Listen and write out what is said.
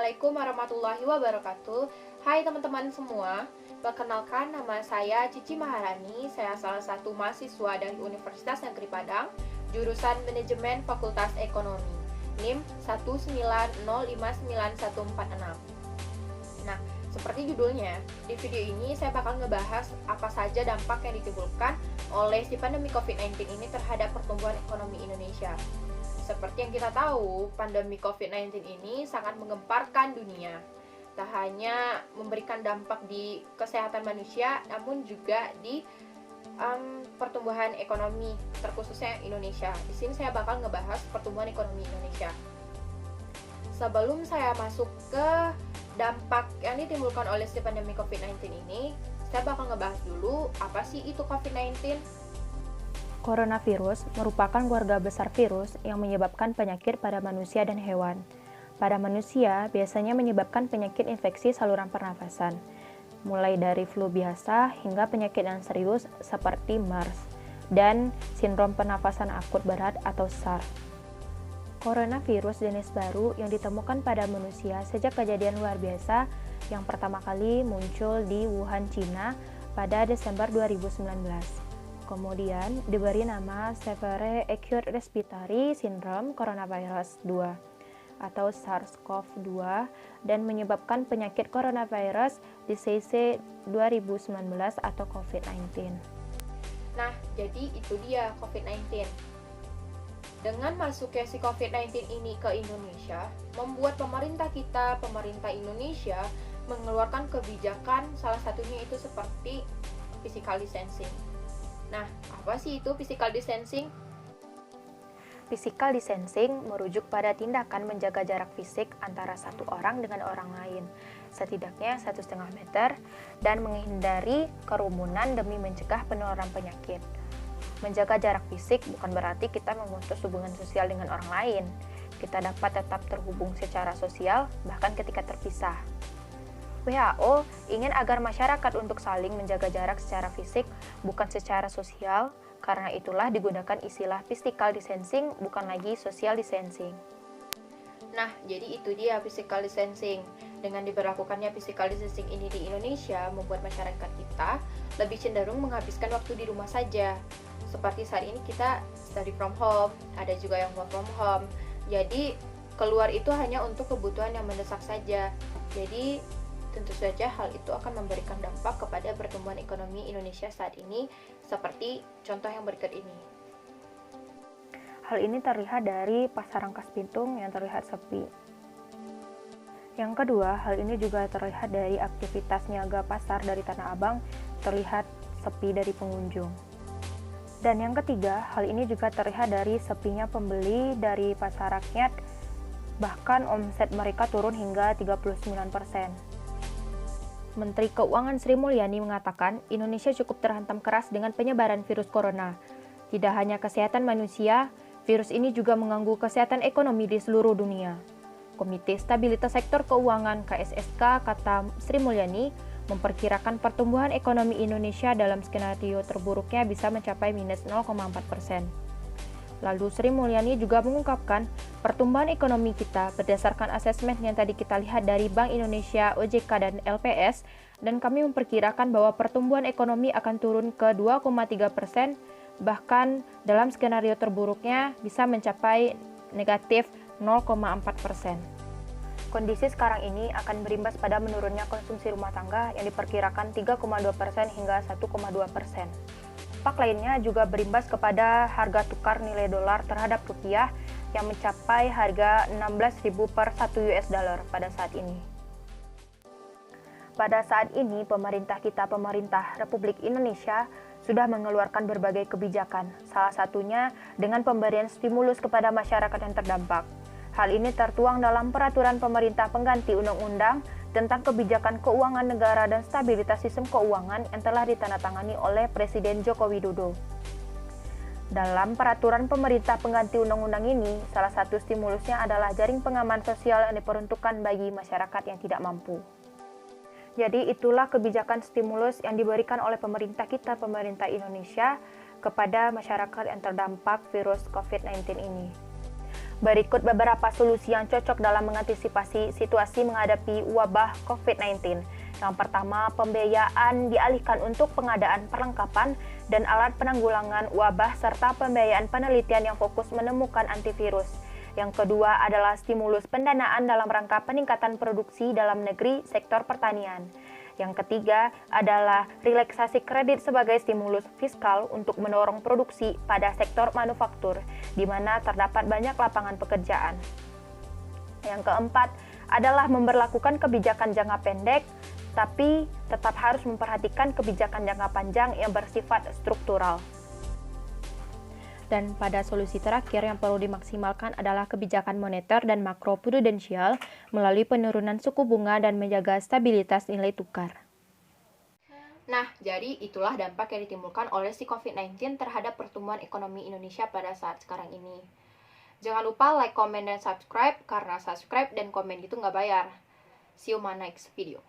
Assalamualaikum warahmatullahi wabarakatuh. Hai teman-teman semua, perkenalkan nama saya Cici Maharani. Saya salah satu mahasiswa dari Universitas Negeri Padang, jurusan Manajemen Fakultas Ekonomi, NIM 190594146. Nah, seperti judulnya, di video ini saya bakal ngebahas apa saja dampak yang ditimbulkan oleh si pandemi COVID-19 ini terhadap pertumbuhan ekonomi Indonesia. Seperti yang kita tahu, pandemi COVID-19 ini sangat menggemparkan dunia. Tak hanya memberikan dampak di kesehatan manusia, namun juga di pertumbuhan ekonomi, terkhususnya Indonesia. Di sini saya bakal ngebahas pertumbuhan ekonomi Indonesia. Sebelum saya masuk ke dampak yang ditimbulkan oleh si pandemi COVID-19 ini, saya bakal ngebahas dulu apa sih itu COVID-19. Coronavirus merupakan keluarga besar virus yang menyebabkan penyakit pada manusia dan hewan. Pada manusia, biasanya menyebabkan penyakit infeksi saluran pernafasan, mulai dari flu biasa hingga penyakit yang serius seperti MERS dan sindrom pernafasan akut berat atau SARS. Coronavirus jenis baru yang ditemukan pada manusia sejak kejadian luar biasa yang pertama kali muncul di Wuhan, Cina pada Desember 2019. Kemudian diberi nama Severe Acute Respiratory Syndrome Coronavirus 2 atau SARS-CoV-2 dan menyebabkan penyakit coronavirus disease 2019 atau COVID-19. Nah, jadi itu dia COVID-19. Dengan masuknya si COVID-19 ini ke Indonesia, membuat pemerintah Indonesia mengeluarkan kebijakan, salah satunya itu seperti physical distancing. Nah, apa sih itu physical distancing? Physical distancing merujuk pada tindakan menjaga jarak fisik antara satu orang dengan orang lain, setidaknya 1,5 meter, dan menghindari kerumunan demi mencegah penularan penyakit. Menjaga jarak fisik bukan berarti kita memutus hubungan sosial dengan orang lain. Kita dapat tetap terhubung secara sosial, bahkan ketika terpisah. WHO ingin agar masyarakat untuk saling menjaga jarak secara fisik, bukan secara sosial, karena itulah digunakan istilah physical distancing, bukan lagi social distancing. Nah, jadi itu dia physical distancing. Dengan diberlakukannya physical distancing ini di Indonesia, membuat masyarakat kita lebih cenderung menghabiskan waktu di rumah saja. Seperti saat ini kita study from home, ada juga yang work from home. Jadi, keluar itu hanya untuk kebutuhan yang mendesak saja. Jadi, tentu saja hal itu akan memberikan dampak kepada pertumbuhan ekonomi Indonesia saat ini, seperti contoh yang berikut ini. Hal ini terlihat dari pasar Rangkas Bitung yang terlihat sepi. Yang kedua, hal ini juga terlihat dari aktivitas niaga pasar dari Tanah Abang terlihat sepi dari pengunjung. Dan yang ketiga, hal ini juga terlihat dari sepinya pembeli dari pasar rakyat, bahkan omset mereka turun hingga 39%. Menteri Keuangan Sri Mulyani mengatakan Indonesia cukup terhantam keras dengan penyebaran virus corona. Tidak hanya kesehatan manusia, virus ini juga mengganggu kesehatan ekonomi di seluruh dunia. Komite Stabilitas Sektor Keuangan KSSK, kata Sri Mulyani, memperkirakan pertumbuhan ekonomi Indonesia dalam skenario terburuknya bisa mencapai minus 0,4%. Lalu Sri Mulyani juga mengungkapkan pertumbuhan ekonomi kita berdasarkan asesmen yang tadi kita lihat dari Bank Indonesia, OJK, dan LPS, dan kami memperkirakan bahwa pertumbuhan ekonomi akan turun ke 2,3%, bahkan dalam skenario terburuknya bisa mencapai negatif 0,4%. Kondisi sekarang ini akan berimbas pada menurunnya konsumsi rumah tangga yang diperkirakan 3,2% hingga 1,2%. Dampak lainnya juga berimbas kepada harga tukar nilai dolar terhadap rupiah yang mencapai harga 16.000 per 1 US dollar pada saat ini. Pada saat ini, pemerintah Republik Indonesia sudah mengeluarkan berbagai kebijakan, salah satunya dengan pemberian stimulus kepada masyarakat yang terdampak. Hal ini tertuang dalam Peraturan Pemerintah Pengganti Undang-Undang tentang Kebijakan Keuangan Negara dan Stabilitas Sistem Keuangan yang telah ditandatangani oleh Presiden Joko Widodo. Dalam peraturan pemerintah pengganti undang-undang ini, salah satu stimulusnya adalah jaring pengaman sosial yang diperuntukkan bagi masyarakat yang tidak mampu. Jadi itulah kebijakan stimulus yang diberikan oleh pemerintah Indonesia, kepada masyarakat yang terdampak virus COVID-19 ini. Berikut beberapa solusi yang cocok dalam mengantisipasi situasi menghadapi wabah COVID-19. Yang pertama, pembiayaan dialihkan untuk pengadaan perlengkapan dan alat penanggulangan wabah serta pembiayaan penelitian yang fokus menemukan antivirus. Yang kedua adalah stimulus pendanaan dalam rangka peningkatan produksi dalam negeri sektor pertanian. Yang ketiga adalah relaksasi kredit sebagai stimulus fiskal untuk mendorong produksi pada sektor manufaktur, di mana terdapat banyak lapangan pekerjaan. Yang keempat adalah memberlakukan kebijakan jangka pendek, tapi tetap harus memperhatikan kebijakan jangka panjang yang bersifat struktural. Dan pada solusi terakhir yang perlu dimaksimalkan adalah kebijakan moneter dan makroprudensial melalui penurunan suku bunga dan menjaga stabilitas nilai tukar. Nah, jadi itulah dampak yang ditimbulkan oleh si COVID-19 terhadap pertumbuhan ekonomi Indonesia pada saat sekarang ini. Jangan lupa like, comment, dan subscribe, karena subscribe dan komen itu nggak bayar. See you on my next video.